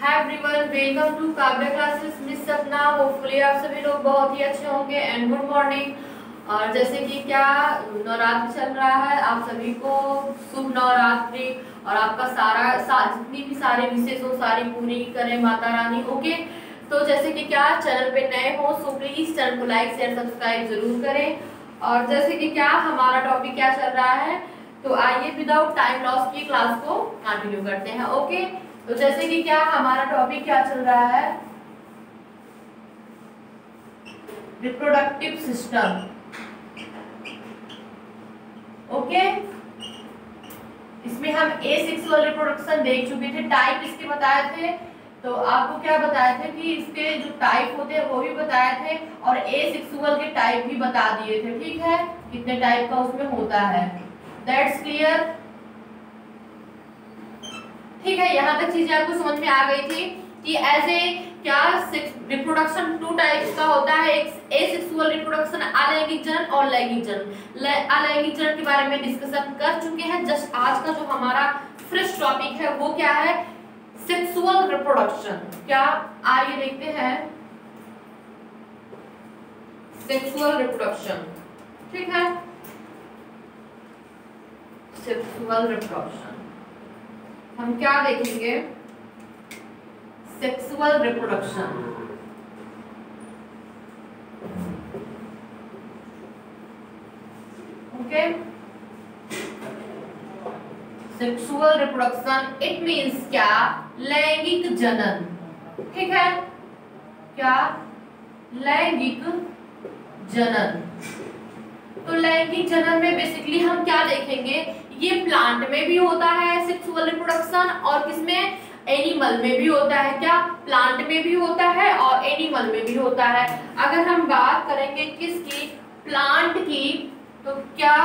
Hi everyone, welcome to Kavya classes miss Sapna. Hopefully आप सभी लोग बहुत ही अच्छे होंगे एंड गुड मॉर्निंग। और जैसे कि क्या नवरात्रि चल रहा है, आप सभी को शुभ नवरात्रि। और आपका जितनी भी सारे विशेष हो सारी पूरी करें माता रानी। ओके, तो जैसे कि क्या चैनल पे नए हो सो प्लीज चैनल को लाइक शेयर सब्सक्राइब जरूर करें। और जैसे कि क्या हमारा टॉपिक क्या चल रहा है, तो आइए विदाउट टाइम लॉस की क्लास को कंटिन्यू करते हैं। ओके, तो जैसे कि क्या हमारा टॉपिक क्या चल रहा है, रिप्रोडक्टिव सिस्टम। ओके, इसमें हम एसेक्सुअल रिप्रोडक्शन देख चुके थे, टाइप इसके बताए थे। तो आपको क्या बताए थे कि इसके जो टाइप होते हैं वो भी बताए थे और एसेक्सुअल के टाइप भी बता दिए थे। ठीक है, कितने टाइप का उसमें होता है, दैट्स क्लियर। ठीक है, यहाँ तक चीजें आपको समझ में आ गई थी कि ऐसे क्या रिप्रोडक्शन टू टाइप्स का होता है, एक एसेक्सुअल रिप्रोडक्शन, अलैंगिक जनन और लैंगिक जनन। अलैंगिक जनन के बारे में डिस्कशन कर चुके हैं। जस्ट आज का जो हमारा फ्रेश टॉपिक है वो क्या है, सेक्सुअल रिप्रोडक्शन। क्या, आइए देखते हैं सेक्सुअल रिप्रोडक्शन। ठीक है, सेक्सुअल रिप्रोडक्शन हम क्या देखेंगे, sexual reproduction. Okay, sexual reproduction it means क्या, लैंगिक जनन। ठीक है, क्या, लैंगिक जनन। तो लैंगिक जनन में बेसिकली हम क्या देखेंगे, ये प्लांट में भी होता है सेक्सुअल रिप्रोडक्शन और किसमें, एनिमल में भी होता है। क्या, प्लांट में भी होता है और एनिमल में भी होता है। अगर हम बात करेंगे किसकी, प्लांट की, तो क्या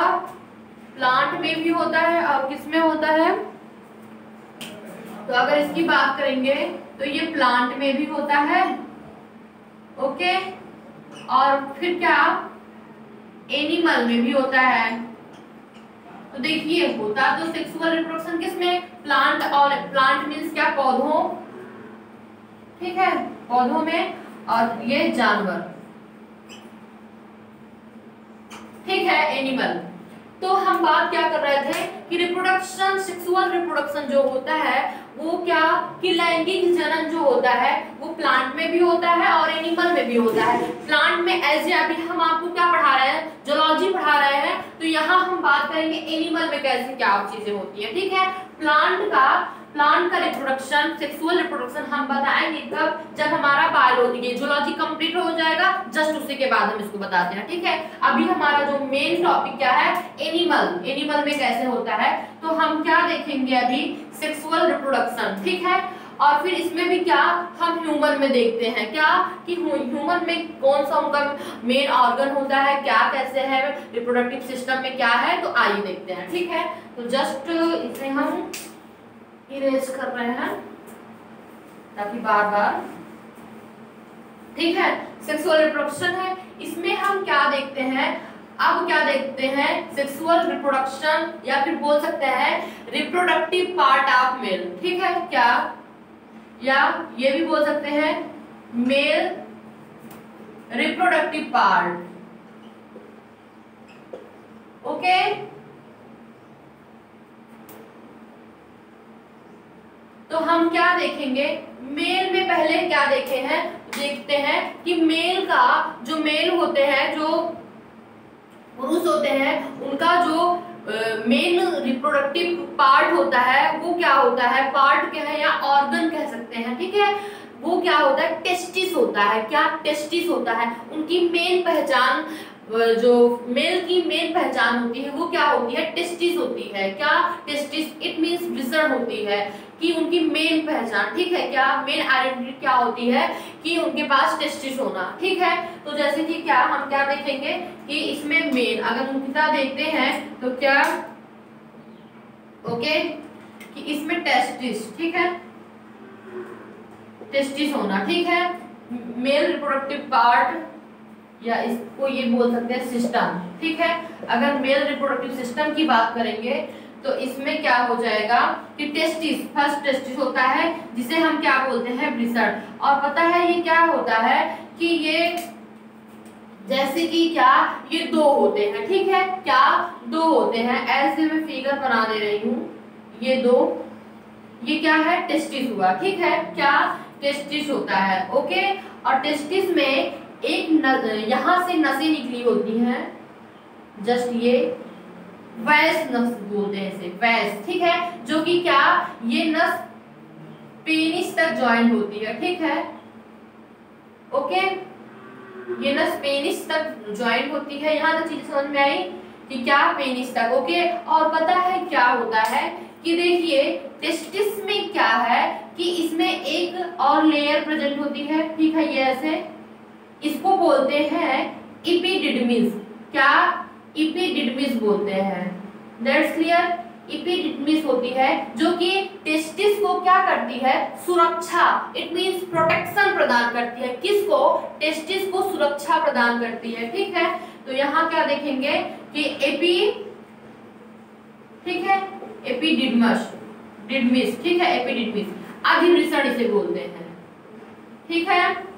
प्लांट में भी होता है और किसमें होता है। तो अगर इसकी बात करेंगे तो ये प्लांट में भी होता है। ओके, और फिर क्या, एनिमल में भी होता है। तो देखिए, होता तो सेक्सुअल रिप्रोडक्शन किसमें, प्लांट, और प्लांट मींस क्या, पौधों। ठीक है, पौधों में, और ये जानवर। ठीक है, एनिमल। तो हम बात क्या कर रहे थे कि रिप्रोडक्शन, सेक्सुअल रिप्रोडक्शन जो होता है वो क्या, कि लैंगिक जनन जो होता है वो प्लांट में भी होता है और एनिमल में भी होता है। प्लांट में एज अभी हम आपको क्या पढ़ा रहे हैं, जूलॉजी पढ़ा रहे हैं, तो यहाँ हम बात करेंगे एनिमल में कैसे क्या चीजें होती है। ठीक है, प्लांट का रिप्रोडक्शन, सेक्सुअल रिप्रोडक्शन हम बताएंगे कब, जब हमारा बायोलॉजी जूलॉजी कंप्लीट हो जाएगा, जस्ट उसी के बाद हम इसको बताते हैं। ठीक है, अभी हमारा जो मेन टॉपिक क्या है, एनिमल में कैसे होता है। तो हम क्या देखेंगे अभी, सेक्सुअल रिप्रोडक्शन। ठीक है, और फिर इसमें भी क्या, हम ह्यूमन में देखते हैं क्या, कि ह्यूमन में कौन सा उनका मेन ऑर्गन होता है, क्या कैसे है, रिप्रोडक्टिव सिस्टम में क्या है। तो आइए देखते हैं। ठीक है, तो जस्ट इसे हम इरेज कर रहे हैं ताकि बार बार। ठीक है, सेक्सुअल रिप्रोडक्शन है, इसमें हम क्या देखते हैं, अब क्या देखते हैं, सेक्सुअल रिप्रोडक्शन या फिर बोल सकते हैं रिप्रोडक्टिव पार्ट ऑफ मेल। ठीक है, क्या, या ये भी बोल सकते हैं मेल रिप्रोडक्टिव पार्ट। ओके, तो हम क्या देखेंगे, मेल में पहले क्या देखे हैं, देखते हैं कि मेल का, जो मेल होते हैं, जो पुरुष होते हैं, उनका जो मेन रिप्रोडक्टिव पार्ट होता है वो क्या होता है, पार्ट क्या है या ऑर्गन कह सकते हैं। ठीक है, वो क्या होता है, टेस्टिस होता है। क्या, टेस्टिस होता है। उनकी मेन पहचान, जो मेल की मेन पहचान होती है वो क्या होती है, टेस्टिस होती है। क्या, टेस्टिस इट मींस विसर्ण होती है, कि उनकी मेन पहचान। ठीक है, क्या, मेन आइडेंटिटी क्या होती है, कि उनके पास टेस्टिस होना। ठीक है, तो जैसे कि क्या, हम क्या देखेंगे कि इसमें मेन अगर मुख्यतः देखते हैं तो क्या, ओके, कि इसमें टेस्टिस, ठीक है, टेस्टिस होना। ठीक है, मेल रिप्रोडक्टिव पार्ट या इसको ये बोल सकते हैं सिस्टम। ठीक है, अगर मेल रिप्रोडक्टिव सिस्टम की बात करेंगे तो इसमें क्या हो जाएगा कि टेस्टिस, फर्स्ट टेस्टिस होता है जिसे हम क्या बोलते हैं, ब्रिसर्ड। और पता है ये क्या होता है कि ये जैसे कि क्या ये दो होते हैं, ठीक है, क्या दो होते हैं, ऐसे मैं फिगर बना दे रही हूँ, ये दो, ये क्या है, टेस्टिस हुआ, ठीक है, क्या टेस्टिस होता है, ओके। और टेस्टिस में एक यहां से नसें निकली होती हैं, जस्ट ये वैस नस बोलते हैं इसे, वैस, ठीक है, जो कि क्या ये नस पेनिस तक ज्वाइन होती है, ठीक है, ओके, ये नस पेनिस तक ज्वाइन होती है। यहां तक चीज समझ में आई कि क्या पेनिस तक, ओके। और पता है क्या होता है कि देखिए टेस्टिस में क्या है कि इसमें एक और लेयर प्रेजेंट होती है, ठीक है, ये ऐसे, इसको बोलते हैं इपिडिडमिस, क्या, इपिडिडमिस बोलते हैं, दैट्स क्लियर। इपिडिडमिस होती है जो कि टेस्टिस को क्या करती है, सुरक्षा, इट मींस प्रोटेक्शन प्रदान करती है, किसको, टेस्टिस को सुरक्षा प्रदान करती है, ठीक है। तो यहाँ क्या देखेंगे कि एपी, ठीक है, एपिडिडमस, डिडमिस, ठीक है, एपिडिडमिस, अधिवृषण इसे बोलते हैं, ठीक है,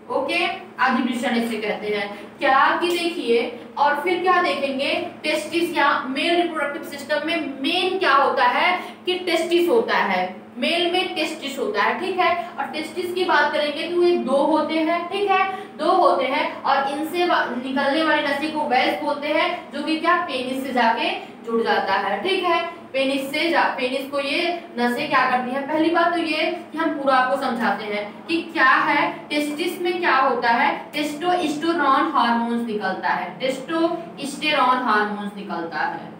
ओके, अधिवृषण इसे कहते हैं, क्या कि देखिए। और फिर क्या देखेंगे, टेस्टिस या मेल रिप्रोडक्टिव सिस्टम में मेन क्या होता है कि टेस्टिस होता है, मेल में टेस्टिस होता है, ठीक है। और टेस्टिस की बात करेंगे तो ये दो होते हैं, ठीक है, दो होते हैं, और इनसे निकलने वाली नसें को वैस बोलते हैं, जो कि क्या पेनिस से जाके जुड़ जाता है, ठीक है, पेनिस से पेनिस को ये नसें क्या करती हैं। पहली बात तो ये कि हम पूरा आपको समझाते हैं कि क्या है, टेस्टिस में क्या होता है, टेस्टोस्टेरोन हार्मोन्स निकलता है, टेस्टोस्टेरोन हार्मोन्स निकलता है,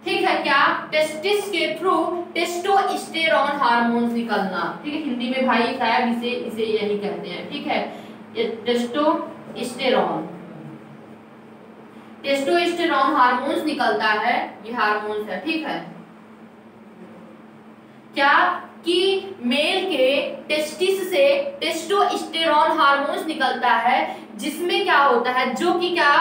ठीक है, क्या, टेस्टिस के थ्रू टेस्टोस्टेरोन हार्मोन्स निकलना, ठीक है, हिंदी में भाई शायद इसे यही कहते हैं, ठीक है, ये टेस्टोस्टेरोन, टेस्टोस्टेरोन हार्मोन्स निकलता है, ये हार्मोन्स है, ठीक है, क्या कि मेल के टेस्टिस से टेस्टोस्टेरोन हार्मोन्स निकलता है, जिसमें क्या होता है, जो कि क्या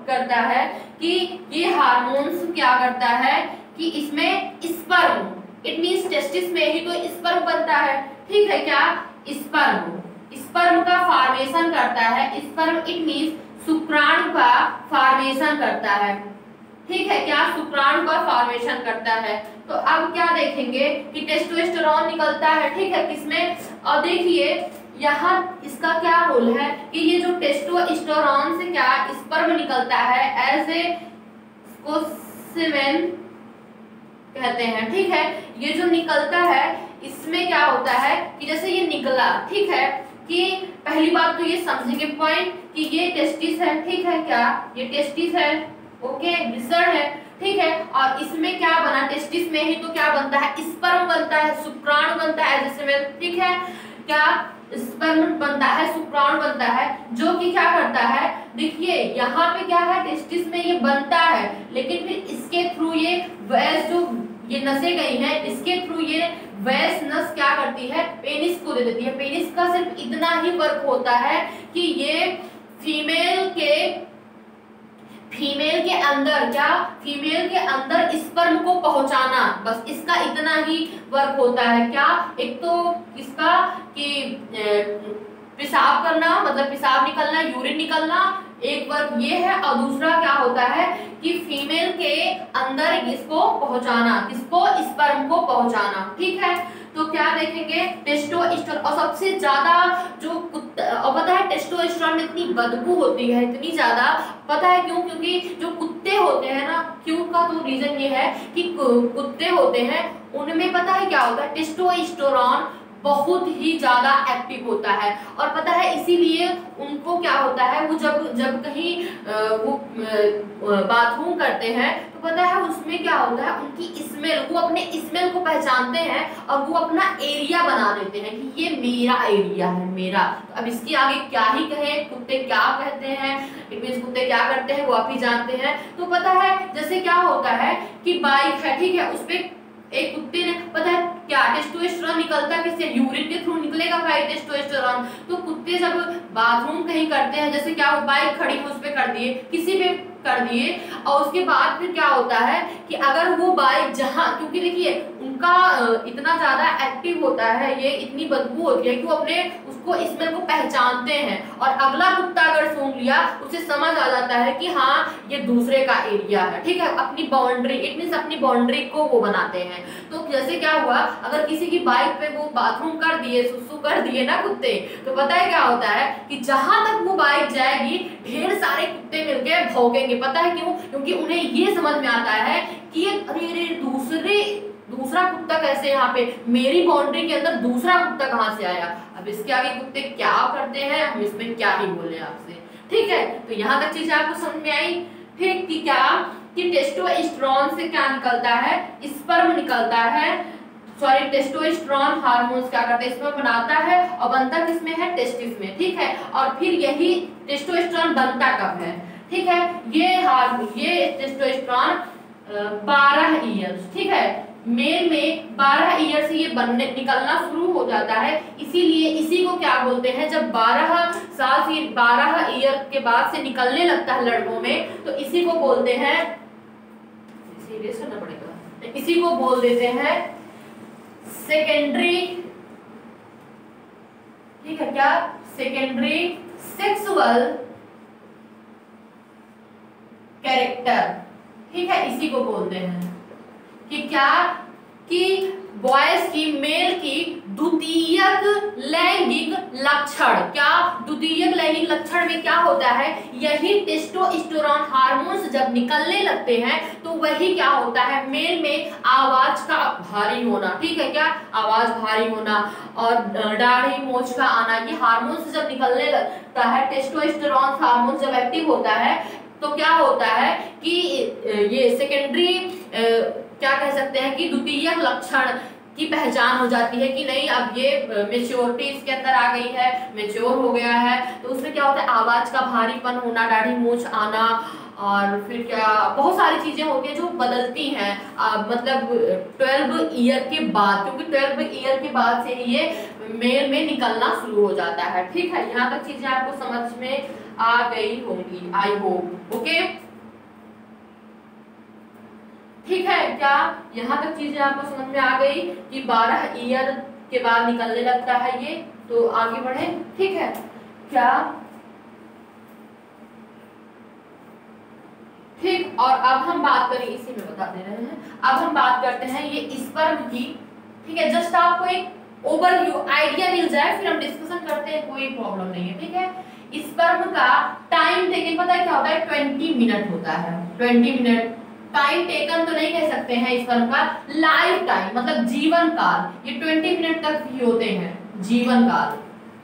करता है कि ये हार्मोन्स क्या करता है कि इसमें स्पर्म, इट मींस टेस्टिस में ही तो स्पर्म बनता है, ठीक है, क्या, स्पर्म का फॉर्मेशन करता है, स्पर्म इट मींस शुक्राणु का फॉर्मेशन करता है, ठीक है, क्या, शुक्राणु का फॉर्मेशन करता है। तो अब क्या देखेंगे कि टेस्टोस्टेरोन निकलता है, ठीक है, किसमें, और देखिए यहाँ इसका क्या रोल है कि ये जो टेस्टोस्टेरोन से क्या स्पर्म निकलता है, एज ए सेमेन कहते हैं, ठीक है, ये जो निकलता है इसमें क्या होता है कि जैसे ये निकला, ठीक है, कि पहली बात तो ये समझेंगे पॉइंट कि ये टेस्टिस है, ठीक है, क्या, ये टेस्टिस है, ओके, ब्रिसर्ड है, ठीक है, और इसमें क्या बना, टेस्टिस में ही तो क्या बनता है, स्पर्म बनता है, शुक्राणु बनता है, जैसे में, ठीक है, क्या, स्पर्म बनता है, शुक्राणु बनता है, जो कि क्या करता है, देखिए यहाँ पे क्या है, टेस्टिस में ये बनता है, लेकिन फिर इसके थ्रू ये वैस, जो ये नसें गई हैं, इसके थ्रू ये वैस नस क्या करती है, पेनिस को दे देती है। पेनिस का सिर्फ इतना ही वर्क होता है कि ये फीमेल के अंदर क्या, फीमेल के अंदर स्पर्म को पहुंचाना, बस इसका इतना ही वर्क होता है, क्या, एक तो इसका कि पेशाब करना, मतलब पेशाब निकलना, यूरिन निकलना, एक वर्क ये है, और दूसरा क्या होता है कि फीमेल के अंदर इसको पहुंचाना, किसको, स्पर्म को पहुंचाना, ठीक है। तो क्या देखेंगे, टेस्टोस्टेरोन, और सबसे ज्यादा जो और पता है टेस्टोस्टेरोन में इतनी बदबू होती है, इतनी ज्यादा, पता है क्यों, क्योंकि जो कुत्ते होते हैं ना, क्यों का तो रीजन ये है कि कुत्ते होते हैं उनमें पता है क्या होता है, टेस्टोस्टेरोन बहुत ही ज्यादा एक्टिव होता है, और पता है इसीलिए उनको क्या होता है, वो जब कहीं वो बाथरूम करते हैं तो पता है उसमें क्या होता है, उनकी स्मेल, वो अपने स्मेल को पहचानते हैं और वो अपना एरिया बना देते हैं कि ये मेरा एरिया है, मेरा। तो अब इसके आगे क्या ही कहें, कुत्ते क्या कहते हैं, इट मींस कुत्ते क्या करते हैं वो आप ही जानते हैं। तो पता है जैसे क्या होता है कि बाइक है, ठीक है, उस पे एक कुत्ते ने, पता है क्या, टेस्टोस्टेरोन निकलता है किससे, यूरिन के थ्रू निकलेगा भाई टेस्टोस्टेरोन। तो कुत्ते जब बाथरूम कहीं करते हैं, जैसे क्या बाइक खड़ी है उस पे कर दिए, किसी पे कर दिए, और उसके बाद फिर क्या होता है कि अगर वो बाइक जहां, क्योंकि देखिए उनका इतना ज्यादा एक्टिव होता है, ये इतनी बदबू होती है कि वो अपने उसको स्मेल को पहचानते हैं, और अगला कुत्ता अगर सूंघ लिया उसे समझ आ जाता है कि हाँ ये दूसरे का एरिया है, ठीक है, अपनी बाउंड्री, इट मींस अपनी बाउंड्री को वो बनाते हैं। तो जैसे क्या हुआ, अगर किसी की बाइक पे वो बाथरूम कर दिए, सुसु कर दिए ना कुत्ते, तो पता है क्या होता है कि जहां तक वो बाइक जाएगी ढेर सारे कुत्ते मिलके भौंकेंगे। पता है क्यों? क्योंकि उन्हें ये समझ में आता है कि ये अरे दूसरा कुत्ता कैसे यहाँ पे मेरी बाउंड्री के अंदर दूसरा कुत्ता कहाँ से आया। अब इसके आगे कुत्ते क्या करते हैं हम इसमें क्या ही बोले आपसे, ठीक है। तो यहाँ तक चीजें आपको समझ में आई, ठीक कि क्या कि टेस्टोस्टेरोन से क्या निकलता है, स्पर्म निकलता है, सॉरी टेस्टोस्टेरोन हार्मोन्स क्या करते हैं, इसमें बनाता है और बनता किसमें है, टेस्टिस में, ठीक है। और फिर यही टेस्टोस्टेरोन बनता कब है, ठीक है, ये टेस्टोस्टेरोन 12 ईयर्स, ठीक है, मेल में 12 ईयर से ये बनने निकलना शुरू हो जाता है। इसीलिए इसी को क्या बोलते हैं, जब 12 साल से 12 ईयर के बाद से निकलने लगता है लड़कों में, तो इसी को बोलते हैं, सीरियस करना पड़ेगा, इसी को बोल देते हैं सेकेंडरी, ठीक है क्या, सेकेंडरी सेक्सुअल कैरेक्टर, ठीक है, इसी को बोलते हैं कि क्या कि बॉयज की, मेल की द्वितीयक लैंगिक लक्षण, क्या द्वितीयक लैंगिक लक्षण में क्या होता है, यही टेस्टोस्टेरोन हार्मोन्स जब निकलने लगते हैं तो वही क्या होता है, मेल में आवाज का भारी होना, ठीक है क्या, आवाज भारी होना और दाढ़ी मूंछ का आना, ये हार्मोन्स जब निकलने लगता है, टेस्टोस्टेरोन हार्मोन जब एक्टिव होता है तो क्या होता है कि ये सेकेंडरी क्या कह सकते हैं कि द्वितीयक लक्षण की पहचान हो जाती है कि नहीं अब ये मेच्योरिटी इसके अंदर आ गई है, मेच्योर हो गया है। तो उसमें क्या होता है, आवाज का भारीपन होना, दाढ़ी मूंछ आना, और फिर क्या बहुत सारी चीजें होती हैं जो बदलती हैं मतलब 12 ईयर के बाद, क्योंकि 12 ईयर के बाद से ही ये मेल में निकलना शुरू हो जाता है, ठीक है। यहाँ तक चीजें आपको समझ में आ गई होंगी, आई होप, ओके, ठीक है क्या, यहाँ तक चीजें आपको समझ में आ गई कि 12 ईयर के बाद निकलने लगता है ये। तो आगे बढ़े, ठीक है क्या, ठीक। और अब हम बात करें, इसी में बता दे रहे हैं, अब हम बात करते हैं ये स्पर्म की, ठीक है, जस्ट आपको एक ओवरव्यू आइडिया मिल जाए, फिर हम डिस्कशन करते हैं, कोई प्रॉब्लम नहीं है, ठीक है। स्पर्म का टाइम टेकन पता है क्या होता है, 20 मिनट होता है, 20 मिनट टाइम टेकन तो नहीं कह सकते हैं स्पर्म का, लाइफ टाइम मतलब जीवन काल, ये 20 मिनट तक ही होते हैं जीवन काल,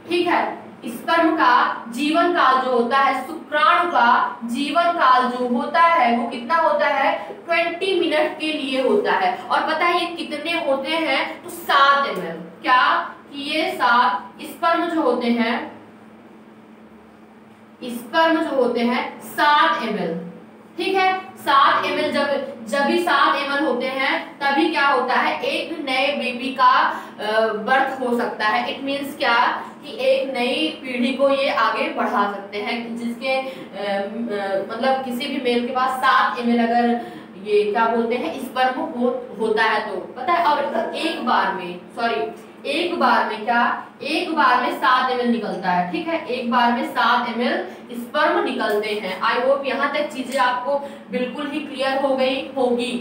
ठीक है। स्पर्म का जीवन काल जो होता है, शुक्राणु का जीवन काल जो होता है वो कितना होता है, 20 मिनट के लिए होता है। और पता है ये कितने होते हैं, तो 7 ml, क्या कि ये 7 स्पर्म जो होते हैं, स्पर्म जो होते हैं 7 ml, ठीक है। 7 ml जब भी 7 ml होते हैं तभी क्या होता है, एक नए बेबी का बर्थ हो सकता है। इट मींस क्या कि एक नई पीढ़ी को ये आगे बढ़ा सकते हैं, जिसके मतलब किसी भी मेल के पास 7 ml अगर ये क्या बोलते हैं स्पर्म होता है तो पता है। और एक बार में एक बार में क्या, एक बार में 7 ml निकलता है, ठीक है, एक बार में 7 ml स्पर्म निकलते हैं। आई होप यहाँ तक चीजें आपको बिल्कुल ही क्लियर हो गई होगी,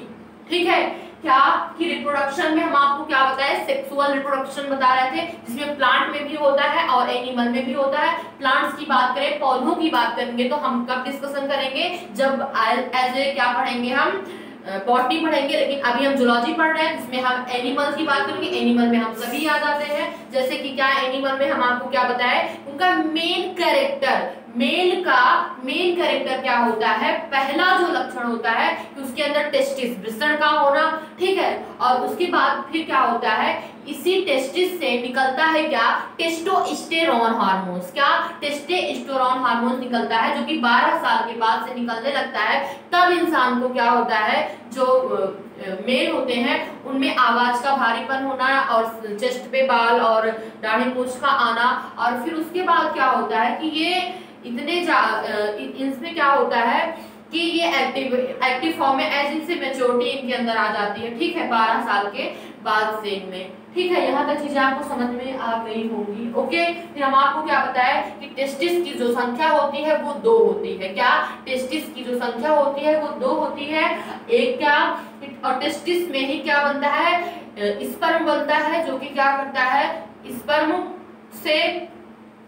ठीक है क्या कि रिप्रोडक्शन में हम आपको क्या बताया, सेक्सुअल रिप्रोडक्शन बता रहे थे, जिसमें प्लांट में भी होता है और एनिमल में भी होता है। प्लांट्स की बात करें, पौधों की बात करेंगे तो हम कब डिस्कशन करेंगे, जब एज ए क्या पढ़ेंगे हम, बॉटनी पढ़ेंगे। लेकिन अभी हम जूलॉजी पढ़ रहे हैं, जिसमें हम एनिमल्स की बात करेंगे। एनिमल में हम सभी आ जाते हैं, जैसे कि क्या एनिमल में हम आपको क्या बताए, उनका मेन कैरेक्टर, मेल का मेन कैरेक्टर क्या होता है, पहला जो लक्षण होता है कि उसके अंदर टेस्टिस वृषण का होना, ठीक है। और उसके बाद फिर क्या होता है, इसी टेस्टिस से निकलता है क्या, टेस्टोस्टेरोन हार्मोन्स, क्या टेस्टोस्टेरोन हार्मोन्स निकलता है, जो कि 12 साल के बाद से निकलने लगता है। तब इंसान को क्या होता है, जो मेल होते हैं उनमें आवाज का भारीपन होना और चेस्ट पे बाल और दाढ़ी मूंछ का आना, और फिर उसके बाद क्या होता है कि ये इतने इसमें क्या होता है कि ये एक्टिव फॉर्म में एज इनसे मैच्योरिटी इनके अंदर आ जाती है, ठीक है, 12 साल के बाद से इनमें, ठीक है। यहाँ तक चीजें आपको समझ में आ गई होंगी। ओके, फिर हम आपको क्या बताया कि टेस्टिस की जो संख्या होती है वो 2 होती है। क्या? टेस्टिस की जो संख्या होती है वो 2 होती है। एक क्या, और टेस्टिस में ही क्या बनता है, स्पर्म बनता है, जो कि क्या करता है, स्पर्म से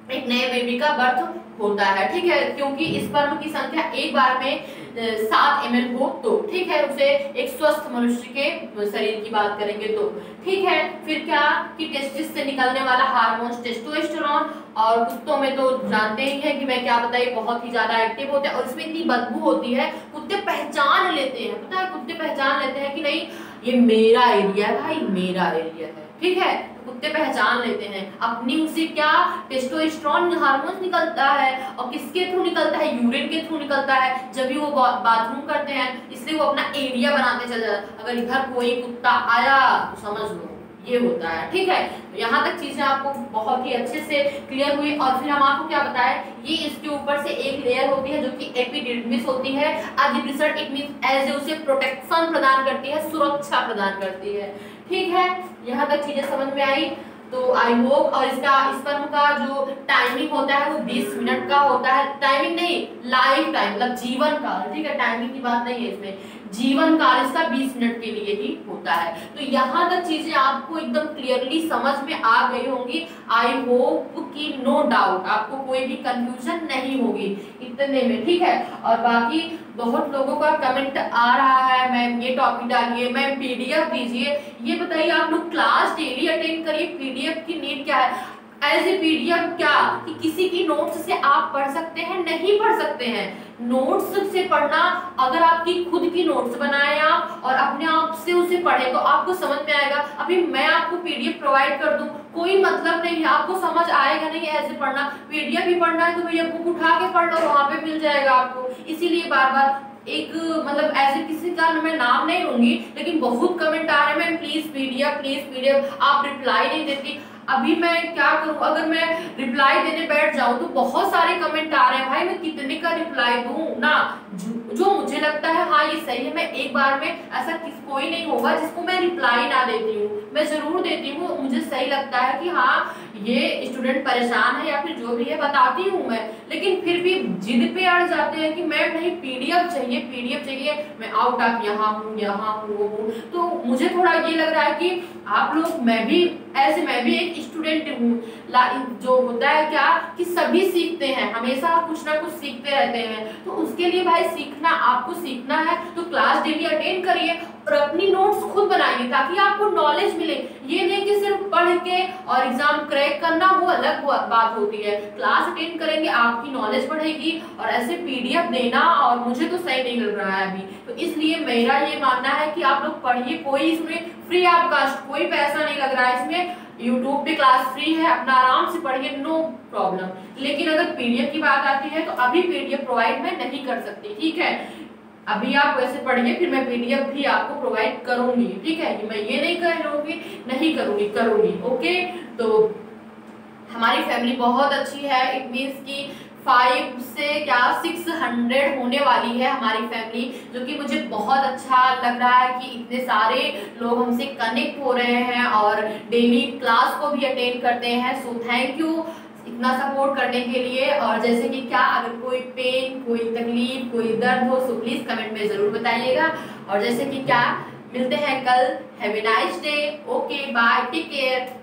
एक नए बेबी का बर्थ होता है, ठीक है, क्योंकि स्पर्म की संख्या एक बार में 7 ml हो तो, ठीक है, उसे एक स्वस्थ मनुष्य के शरीर की बात करेंगे तो, ठीक है। फिर क्या कि टेस्टिस से निकलने वाला हार्मोन टेस्टोस्टेरोन, और कुत्तों में तो जानते ही हैं कि मैं क्या बताई, बहुत ही ज्यादा एक्टिव होते हैं और इसमें इतनी बदबू होती है, कुत्ते पहचान लेते हैं, पता है, कुत्ते पहचान लेते हैं कि नहीं ये मेरा एरिया है भाई, मेरा एरिया है, ठीक है, कुत्ते पहचान लेते हैं। अपनी उसे क्या टेस्टोस्टेरोन हार्मोन निकलता है, और किसके थ्रू निकलता है, यूरिन के थ्रू निकलता है, जब भी वो बाथरूम करते हैं, इसलिए वो अपना एरिया बनाते चले जाते हैं। अगर इधर कोई कुत्ता आया तो समझ लो ये होता है, ठीक है। यहाँ तक चीजें आपको बहुत ही अच्छे से क्लियर हुई। और फिर हम आपको क्या बताएं, ये इसके ऊपर से एक लेयर होती है जो कि एपिडर्मिस होती है। एपिडर्मिस इट मींस एज उसे प्रोटेक्शन प्रदान करती है, सुरक्षा प्रदान करती है, ठीक है। यहाँ तक चीजें समझ में आई तो आई होप। और इसका स्पर्म का जो टाइमिंग होता है वो 20 मिनट का होता है, टाइमिंग नहीं, लाइफ टाइम, मतलब जीवन काल, ठीक है, टाइमिंग की बात नहीं है इसमें, जीवन काल इसका 20 मिनट के लिए ही होता है। तो यहाँ तक चीजें आपको एकदम क्लियरली समझ में आ गई होंगी। आई होप कि नो डाउट आपको कोई भी कंफ्यूजन नहीं होगी इतने में, ठीक है। और बाकी बहुत लोगों का कमेंट आ रहा है, मैम ये टॉपिक डालिए, मैम पीडीएफ दीजिए, ये बताइए आप लोग क्लास डेली अटेंड करिए, पीडीएफ की नीड क्या है। एज ए पीडीएफ क्या कि किसी की नोट्स से आप पढ़ सकते हैं, नहीं पढ़ सकते हैं, नोट्स से पढ़ना, अगर आपकी खुद की नोट्स बनाए आप और अपने आप से उसे पढ़े तो आपको समझ में आएगा। अभी मैं आपको पीडीएफ प्रोवाइड कर दूं कोई मतलब नहीं है, आपको समझ आएगा नहीं ऐसे पढ़ना। पीडीएफ भी पढ़ना है तो भैया बुक उठा के पढ़ लो, वहां पे मिल जाएगा आपको। इसीलिए बार बार एक मतलब ऐसे किसी का मैं नाम नहीं लूंगी, लेकिन बहुत कमेंट आ रहे हैं प्लीज पीडीएफ, आप रिप्लाई नहीं देती। अभी मैं क्या करूं, अगर मैं रिप्लाई देने बैठ जाऊं तो बहुत सारे कमेंट आ रहे हैं, भाई मैं कितने का रिप्लाई दूं ना। जो मुझे लगता है हाँ ये सही है, मैं एक बार में ऐसा कोई नहीं होगा जिसको मैं रिप्लाई ना देती हूँ, मैं जरूर देती हूँ। मुझे सही लगता है कि हाँ ये स्टूडेंट परेशान है या फिर जो भी है बताती हूँ मैं, लेकिन फिर भी जिद पे अड़ जाते हैं कि मैम नहीं पीडीएफ चाहिए, मैं आउट ऑफ यहाँ हूँ वो हूँ। तो मुझे थोड़ा ये लग रहा है कि आप लोग, मैं भी एक स्टूडेंट हूँ, जो होता है क्या कि सभी सीखते हैं, हमेशा कुछ ना कुछ सीखते रहते हैं। तो उसके लिए भाई आपको सीखना है तो क्लास डेली अटेंड करिए और अपनी नोट्स खुद बनाइए ताकि आपको नॉलेज मिले। ये नहीं कि सिर्फ पढ़ के और एग्जाम क्रैक करना, वो अलग बात होती है। क्लास अटेंड करेंगे आपकी नॉलेज बढ़ेगी, और ऐसे पीडीएफ देना और मुझे तो सही नहीं लग रहा है अभी। तो इसलिए मेरा ये मानना है कि आप लोग पढ़िए, कोई इसमें फ्री ऑफ कास्ट कोई पैसा नहीं लग रहा है इसमें, यूट्यूब पे क्लास फ्री है, अपना आराम से पढ़िए, नो प्रॉब्लम। लेकिन अगर पीडीएफ की बात आती है तो अभी पीडीएफ प्रोवाइड मैं नहीं कर सकती, ठीक है। अभी आप वैसे पढ़िए, फिर मैं पीडीएफ भी आपको प्रोवाइड करूंगी, ठीक है। मैं ये नहीं करूंगी, ओके। तो हमारी फैमिली बहुत अच्छी है, इट मीन्स की 5 से क्या 600 होने वाली है हमारी फैमिली, जो कि मुझे बहुत अच्छा लग रहा है कि इतने सारे लोग हमसे कनेक्ट हो रहे हैं और डेली क्लास को भी अटेंड करते हैं। सो थैंक यू इतना सपोर्ट करने के लिए। और जैसे कि क्या अगर कोई पेन, कोई तकलीफ, कोई दर्द हो तो प्लीज कमेंट में जरूर बताइएगा। और जैसे कि क्या मिलते हैं कल, have a nice day, okay bye, take care.